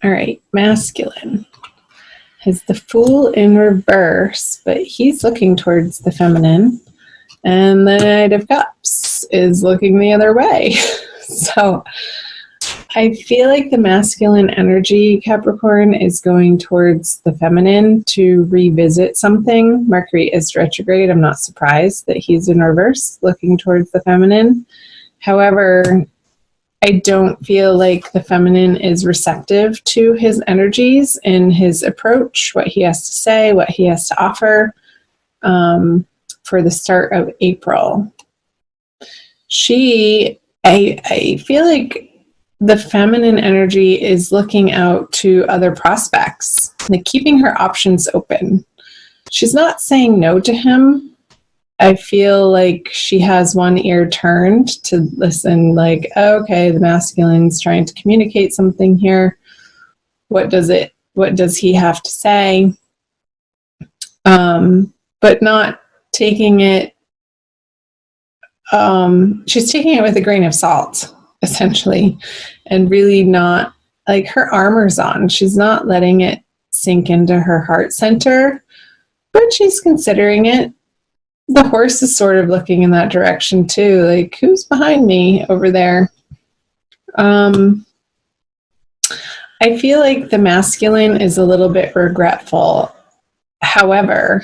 All right, masculine has the Fool in reverse, but he's looking towards the feminine. And the Knight of Cups is looking the other way. So I feel like the masculine energy, Capricorn, is going towards the feminine to revisit something. Mercury is retrograde. I'm not surprised that he's in reverse, looking towards the feminine. However, I don't feel like the feminine is receptive to his energies and his approach, what he has to say, what he has to offer for the start of April. I feel like the feminine energy is looking out to other prospects, like keeping her options open. She's not saying no to him. I feel like she has one ear turned to listen, like, oh, okay, the masculine's trying to communicate something here. What does he have to say? But not taking it, she's taking it with a grain of salt, essentially, and really not, like, her armor's on. She's not letting it sink into her heart center, but she's considering it. The horse is sort of looking in that direction too, like, who's behind me over there? I feel like the masculine is a little bit regretful. However,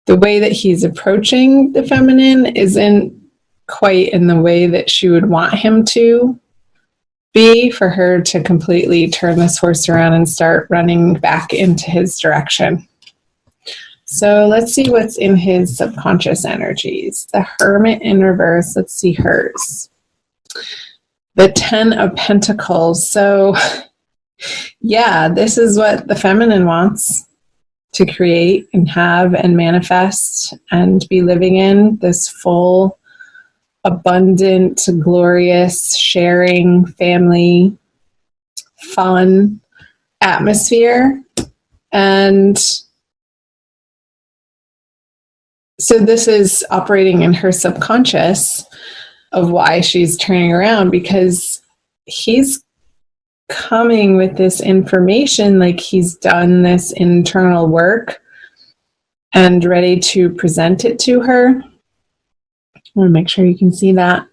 the way that he's approaching the feminine isn't quite in the way that she would want him to be, for her to completely turn this horse around and start running back into his direction. So let's see what's in his subconscious energies. The Hermit in reverse. Let's see hers. The Ten of Pentacles. So yeah, this is what the feminine wants to create and have and manifest and be living in, this full, abundant, glorious, sharing, family, fun atmosphere. And so this is operating in her subconscious of why she's turning around, because he's coming with this information, like he's done this internal work and ready to present it to her. I want to make sure you can see that.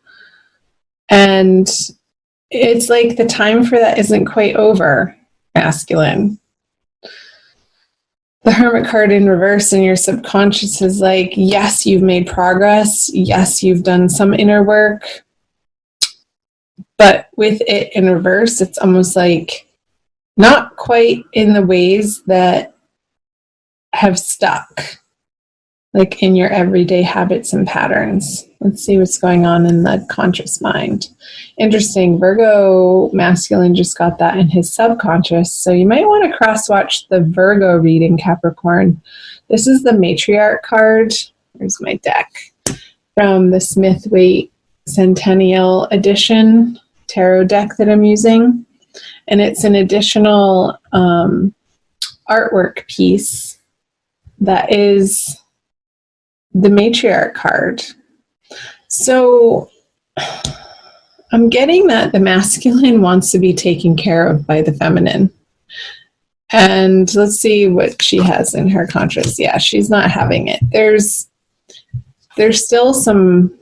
And it's like the time for that isn't quite over, masculine. The Hermit card in reverse in your subconscious is like, yes, you've made progress. Yes, you've done some inner work. But with it in reverse, it's almost like not quite in the ways that have stuck, like in your everyday habits and patterns. Let's see what's going on in the conscious mind. Interesting. Virgo masculine just got that in his subconscious. So you might want to cross-watch the Virgo reading, Capricorn. This is the Matriarch card. Here's my deck from the Smith-Waite Centennial Edition tarot deck that I'm using. And it's an additional artwork piece that is the Matriarch card. So I'm getting that the masculine wants to be taken care of by the feminine. And let's see what she has in her conscious. Yeah, she's not having it. There's still some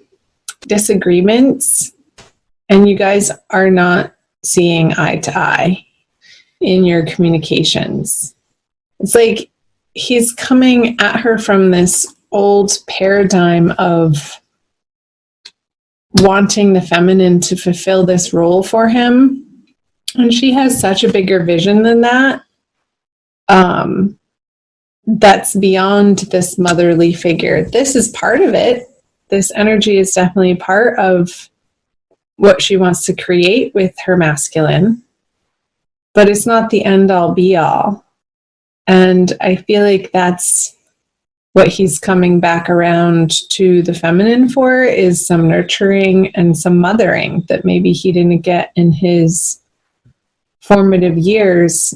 disagreements, and you guys are not seeing eye to eye in your communications. It's like he's coming at her from this old paradigm of wanting the feminine to fulfill this role for him. And she has such a bigger vision than that. That's beyond this motherly figure. This is part of it. This energy is definitely part of what she wants to create with her masculine, but it's not the end all be all. And I feel like that's what he's coming back around to the feminine for, is some nurturing and some mothering that maybe he didn't get in his formative years.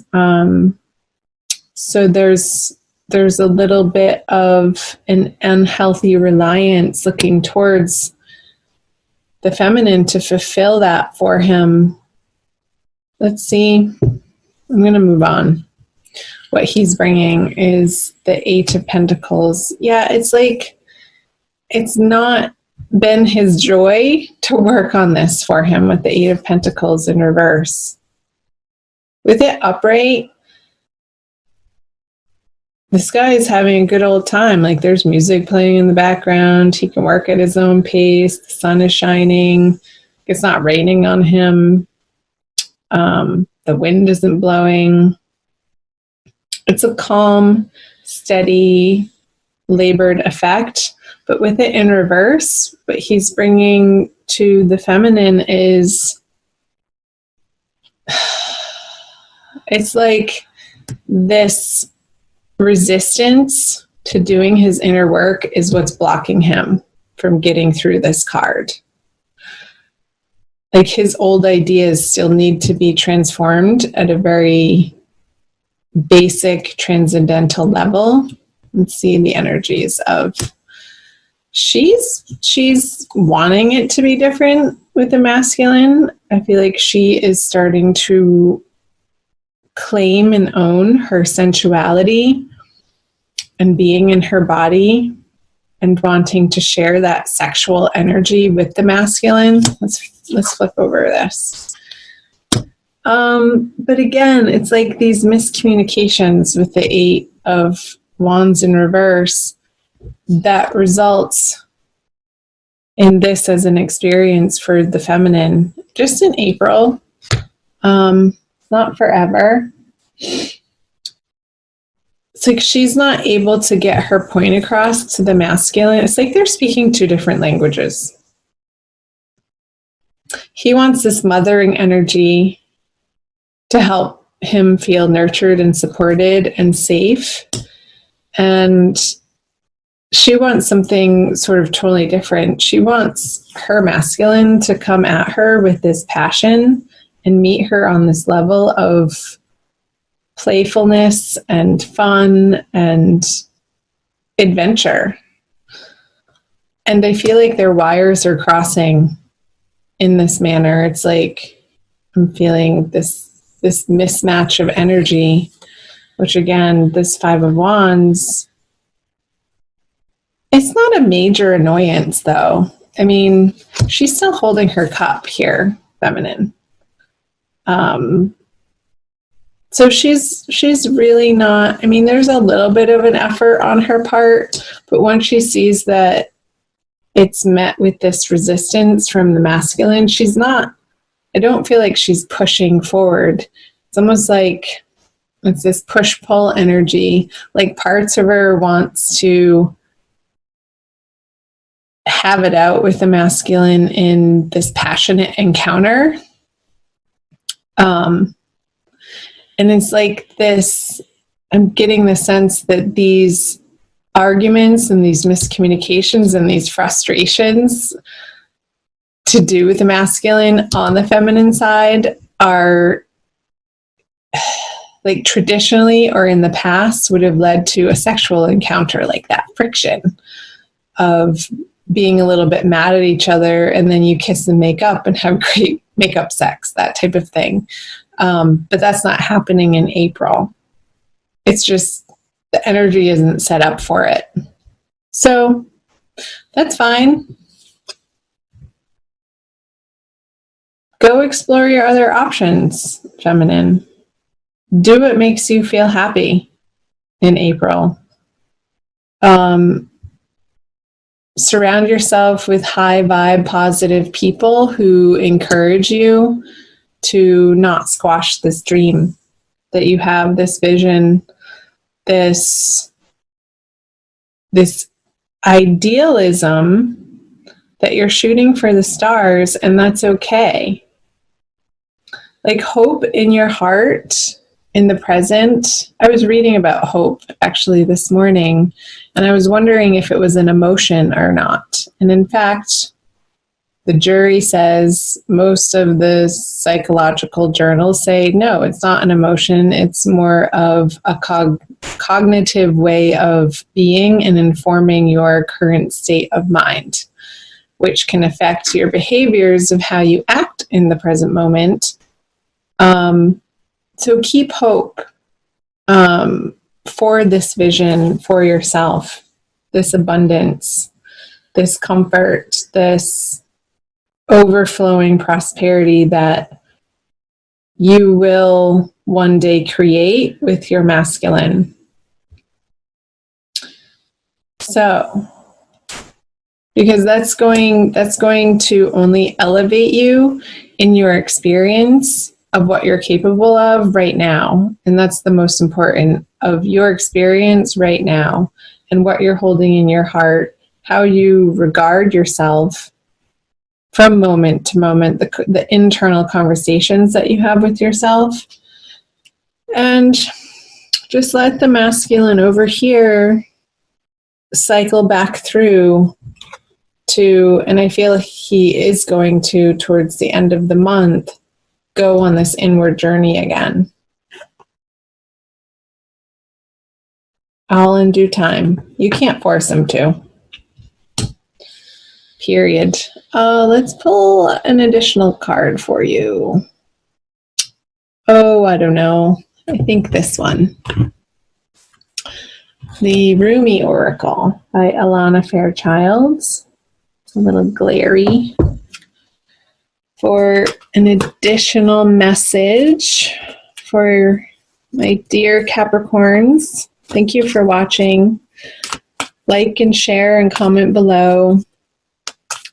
So there's a little bit of an unhealthy reliance looking towards the feminine to fulfill that for him. Let's see I'm going to move on. What he's bringing is the Eight of Pentacles. Yeah, it's like, it's not been his joy to work on this for him with the Eight of Pentacles in reverse. With it upright, this guy is having a good old time. Like, there's music playing in the background. He can work at his own pace. The sun is shining. It's not raining on him. The wind isn't blowing. It's a calm, steady, labored effect. But with it in reverse, what he's bringing to the feminine is, it's like this resistance to doing his inner work is what's blocking him from getting through this card. Like, his old ideas still need to be transformed at a very basic transcendental level. Let's see the energies of, she's wanting it to be different with the masculine. I feel like she is starting to claim and own her sensuality and being in her body and wanting to share that sexual energy with the masculine. Let's flip over this. But again, it's like these miscommunications with the Eight of Wands in reverse that results in this as an experience for the feminine just in April. Not forever. It's like she's not able to get her point across to the masculine. It's like they're speaking two different languages. He wants this mothering energy to help him feel nurtured and supported and safe. And she wants something sort of totally different. She wants her masculine to come at her with this passion and meet her on this level of playfulness and fun and adventure. And I feel like their wires are crossing in this manner. It's like I'm feeling this mismatch of energy, which again, this Five of Wands, it's not a major annoyance though. I mean, she's still holding her cup here, feminine. So she's really not, I mean, there's a little bit of an effort on her part, but once she sees that it's met with this resistance from the masculine, she's not, I don't feel like she's pushing forward. It's almost like it's this push-pull energy. Like parts of her wants to have it out with the masculine in this passionate encounter. And it's like this, I'm getting the sense that these arguments and these miscommunications and these frustrations to do with the masculine on the feminine side are like traditionally or in the past would have led to a sexual encounter, like that friction of being a little bit mad at each other, and then you kiss and make up and have great makeup sex, that type of thing. But that's not happening in April. It's just the energy isn't set up for it. So that's fine. Go explore your other options, feminine. Do what makes you feel happy in April. Surround yourself with high vibe, positive people who encourage you to not squash this dream that you have, this vision, this idealism that you're shooting for the stars, and that's okay. Like, hope in your heart, in the present. I was reading about hope actually this morning, and I was wondering if it was an emotion or not. And in fact, the jury says, most of the psychological journals say, no, it's not an emotion. It's more of a cognitive way of being and informing your current state of mind, which can affect your behaviors of how you act in the present moment. So keep hope for this vision for yourself, this abundance, this comfort, this overflowing prosperity that you will one day create with your masculine. So, because that's going to only elevate you in your experience of what you're capable of right now. And that's the most important, of your experience right now and what you're holding in your heart, how you regard yourself from moment to moment, the internal conversations that you have with yourself. And just let the masculine over here cycle back through to, and I feel he is going to, towards the end of the month, go on this inward journey again. All in due time. You can't force him to. Period. Let's pull an additional card for you. Oh, I don't know. I think this one. The Rumi Oracle by Alana Fairchild. It's a little glary. For an additional message for my dear Capricorns. Thank you for watching. Like and share and comment below.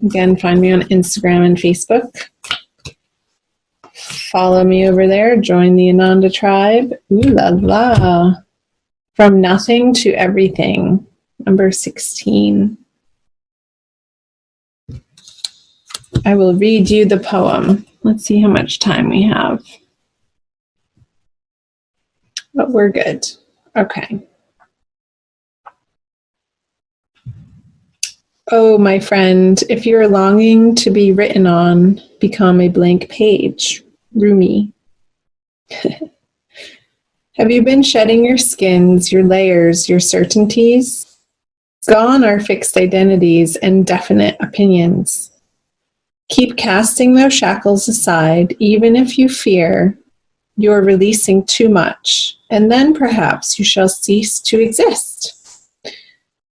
Again, find me on Instagram and Facebook. Follow me over there. Join the Ananda tribe. Ooh la la. From nothing to everything. Number 16. I will read you the poem. Let's see how much time we have. But we're good. Okay. Oh, my friend, if you're longing to be written on, become a blank page. Rumi. Have you been shedding your skins, your layers, your certainties? Gone are fixed identities and definite opinions. Keep casting those shackles aside, even if you fear you're releasing too much, and then perhaps you shall cease to exist.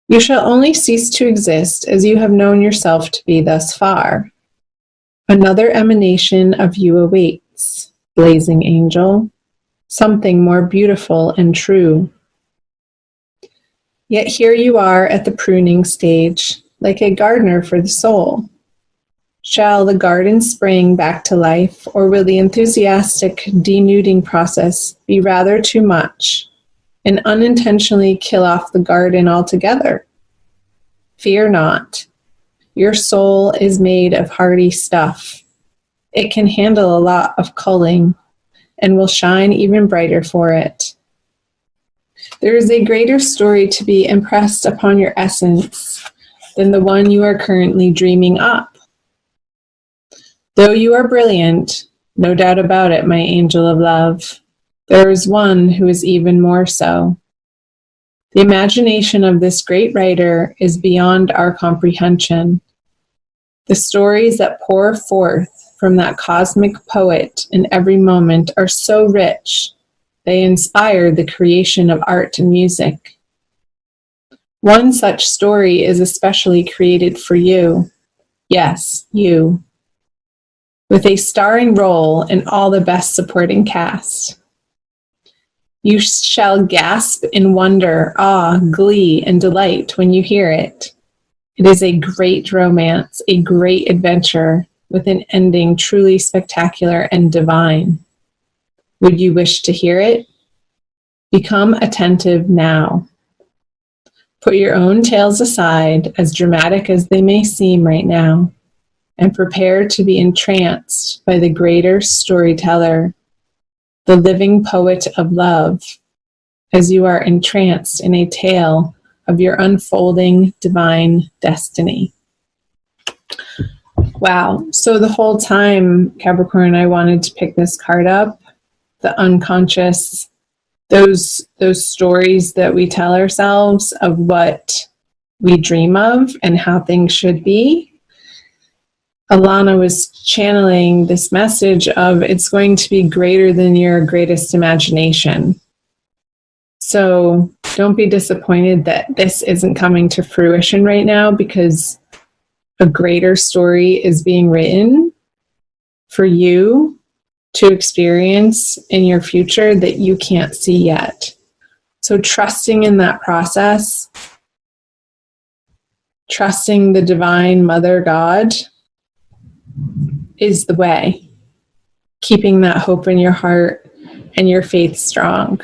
You shall only cease to exist as you have known yourself to be thus far. Another emanation of you awaits, blazing angel, something more beautiful and true. Yet here you are at the pruning stage, like a gardener for the soul. Shall the garden spring back to life, or will the enthusiastic denuding process be rather too much and unintentionally kill off the garden altogether? Fear not. Your soul is made of hardy stuff. It can handle a lot of culling and will shine even brighter for it. There is a greater story to be impressed upon your essence than the one you are currently dreaming up. Though you are brilliant, no doubt about it, my angel of love, there is one who is even more so. The imagination of this great writer is beyond our comprehension. The stories that pour forth from that cosmic poet in every moment are so rich, they inspire the creation of art and music. One such story is especially created for you. Yes, you. With a starring role in all the best supporting cast. You shall gasp in wonder, awe, glee, and delight when you hear it. It is a great romance, a great adventure, with an ending truly spectacular and divine. Would you wish to hear it? Become attentive now. Put your own tales aside, as dramatic as they may seem right now, and prepare to be entranced by the greater storyteller, the living poet of love, as you are entranced in a tale of your unfolding divine destiny. Wow. So the whole time, Capricorn, I wanted to pick this card up, the unconscious, those stories that we tell ourselves of what we dream of and how things should be. Alana was channeling this message of it's going to be greater than your greatest imagination. So don't be disappointed that this isn't coming to fruition right now, because a greater story is being written for you to experience in your future that you can't see yet. So trusting in that process, trusting the divine Mother God is the way. Keeping that hope in your heart and your faith strong.